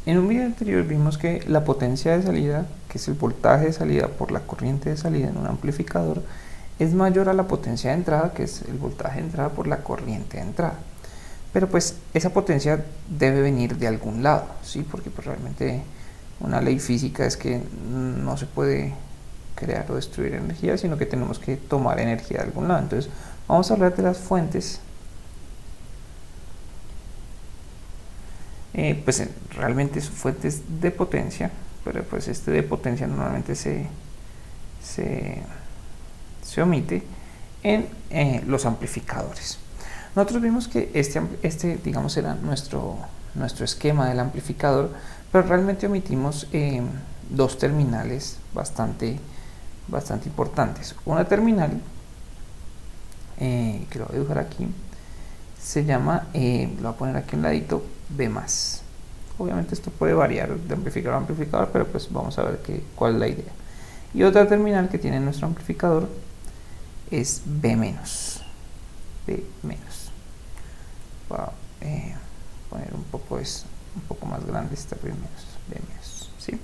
En un video anterior vimos que la potencia de salida, que es el voltaje de salida por la corriente de salida en un amplificador, es mayor a la potencia de entrada, que es el voltaje de entrada por la corriente de entrada. Pero pues esa potencia debe venir de algún lado, ¿sí? Porque pues realmente una ley física es que no se puede crear o destruir energía, sino que tenemos que tomar energía de algún lado. Entonces vamos a hablar de las fuentes. Pues realmente son fuentes de potencia, pero pues este de potencia normalmente se omite en los amplificadores. Nosotros vimos que este digamos era nuestro esquema del amplificador, pero realmente omitimos dos terminales bastante importantes. Una terminal que lo voy a dibujar aquí se llama, lo voy a poner aquí a un ladito, B+. Obviamente esto puede variar de amplificador a amplificador, pero pues vamos a ver cuál es la idea. Y otra terminal que tiene nuestro amplificador es B-. B-. Voy a poner un poco más grande esta B-. ¿Sí?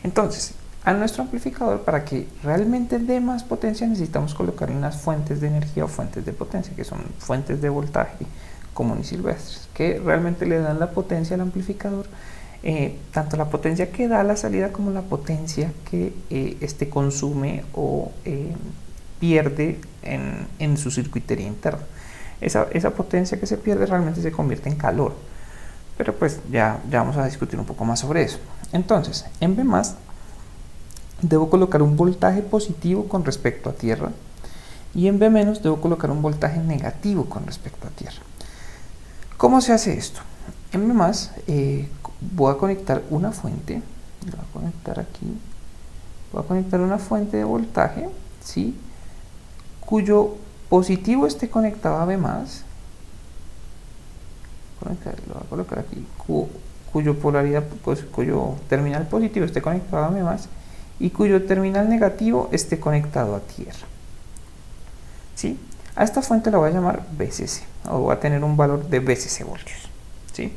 Entonces, a nuestro amplificador, para que realmente dé más potencia, necesitamos colocar unas fuentes de energía o fuentes de potencia, que son fuentes de voltaje comunes y silvestres, que realmente le dan la potencia al amplificador, tanto la potencia que da a la salida como la potencia que este consume o pierde en su circuitería interna. Esa potencia que se pierde realmente se convierte en calor, pero pues ya vamos a discutir un poco más sobre eso. Entonces, en B+, debo colocar un voltaje positivo con respecto a tierra, y en B- debo colocar un voltaje negativo con respecto a tierra. ¿Cómo se hace esto? En B+, voy a conectar una fuente, lo voy a conectar aquí, voy a conectar una fuente de voltaje, ¿sí?, cuyo positivo esté conectado a B+, lo voy a colocar aquí, cuyo polaridad, pues, cuyo terminal positivo esté conectado a B+, y cuyo terminal negativo esté conectado a tierra. ¿Sí? A esta fuente la voy a llamar VCC, o voy a tener un valor de VCC voltios. ¿Sí?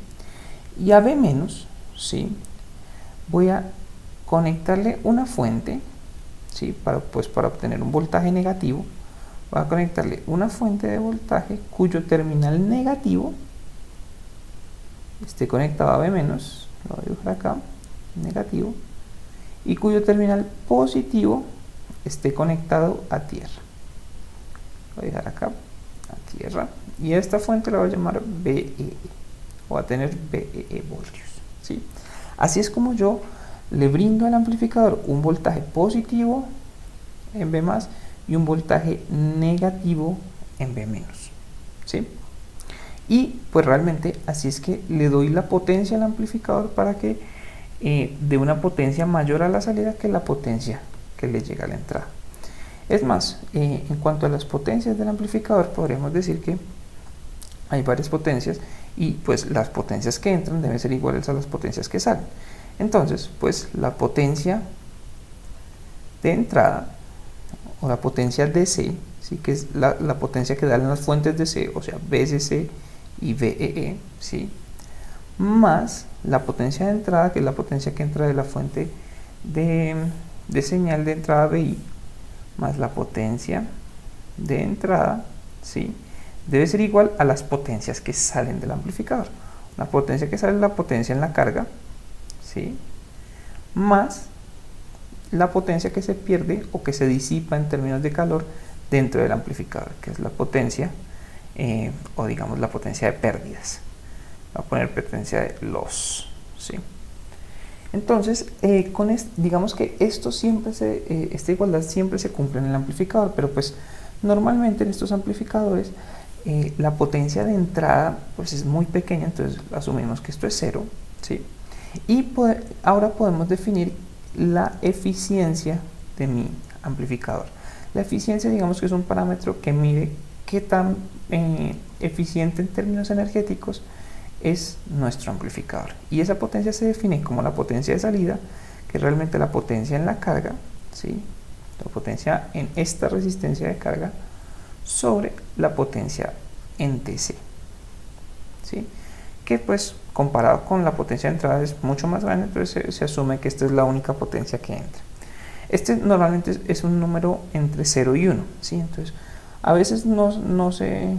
Y a B-, ¿sí?, voy a conectarle una fuente, ¿sí?, para obtener un voltaje negativo. Voy a conectarle una fuente de voltaje cuyo terminal negativo esté conectado a B-, lo voy a dibujar acá, negativo, y cuyo terminal positivo esté conectado a tierra. Lo voy a dejar acá, a tierra, y a esta fuente la voy a llamar BEE, o a tener BEE voltios. ¿Sí? Así es como yo le brindo al amplificador un voltaje positivo en B+, y un voltaje negativo en B-. ¿Sí? Y pues realmente así es que le doy la potencia al amplificador para que dé una potencia mayor a la salida que la potencia que le llega a la entrada. Es más, en cuanto a las potencias del amplificador, podríamos decir que hay varias potencias, y pues las potencias que entran deben ser iguales a las potencias que salen. Entonces, pues la potencia de entrada, o la potencia DC, ¿sí?, que es la potencia que dan las fuentes DC, o sea, VCC y VEE, ¿sí?, más la potencia de entrada, que es la potencia que entra de la fuente de señal de entrada BI, más la potencia de entrada, ¿sí?, debe ser igual a las potencias que salen del amplificador. La potencia que sale es la potencia en la carga, ¿sí?, más la potencia que se pierde o que se disipa en términos de calor dentro del amplificador, que es la potencia, o digamos la potencia de pérdidas. Voy a poner potencia de loss, ¿sí? Entonces, digamos que esta igualdad siempre se cumple en el amplificador, pero pues normalmente en estos amplificadores la potencia de entrada pues es muy pequeña, entonces asumimos que esto es 0, ¿sí? Y ahora podemos definir la eficiencia de mi amplificador. La eficiencia, digamos que es un parámetro que mide qué tan eficiente en términos energéticos es nuestro amplificador, y esa potencia se define como la potencia de salida, que es realmente la potencia en la carga, ¿sí?, la potencia en esta resistencia de carga sobre la potencia en DC, ¿sí? que pues comparado con la potencia de entrada es mucho más grande, entonces se asume que esta es la única potencia que entra. Este normalmente es un número entre 0 y 1, ¿sí? Entonces a veces no se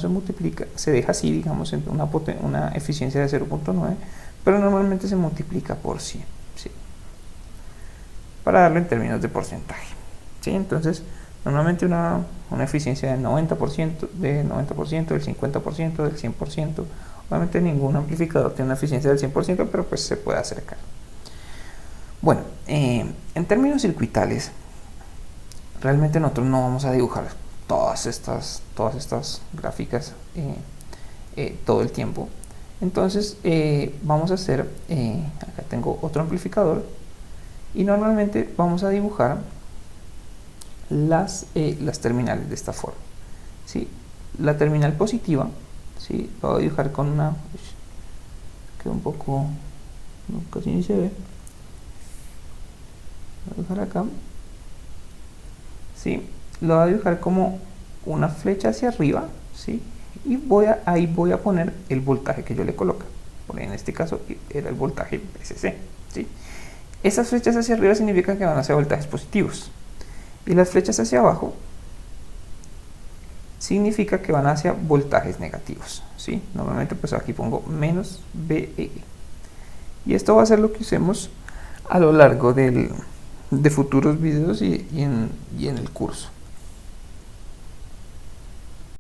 multiplica, se deja así, digamos, en una eficiencia de 0.9, pero normalmente se multiplica por 100, ¿sí? Para darlo en términos de porcentaje, ¿sí? Entonces normalmente una eficiencia del 90%, del 50%, del 100%. Obviamente ningún amplificador tiene una eficiencia del 100%, pero pues se puede acercar. Bueno, en términos circuitales, realmente nosotros no vamos a dibujar todas estas gráficas todo el tiempo. Entonces vamos a hacer, acá tengo otro amplificador, y normalmente vamos a dibujar las terminales de esta forma, ¿sí? La terminal positiva, ¿sí? La voy a dibujar con una, queda un poco, no, casi ni se ve, voy a dibujar acá, ¿sí? Lo voy a dibujar como una flecha hacia arriba, ¿sí? Y ahí voy a poner el voltaje que yo le coloque. En este caso era el voltaje VCC, ¿sí? Esas flechas hacia arriba significan que van hacia voltajes positivos, y las flechas hacia abajo significa que van hacia voltajes negativos, ¿sí? Normalmente pues aquí pongo menos VE, y esto va a ser lo que usemos a lo largo de futuros videos y en el curso.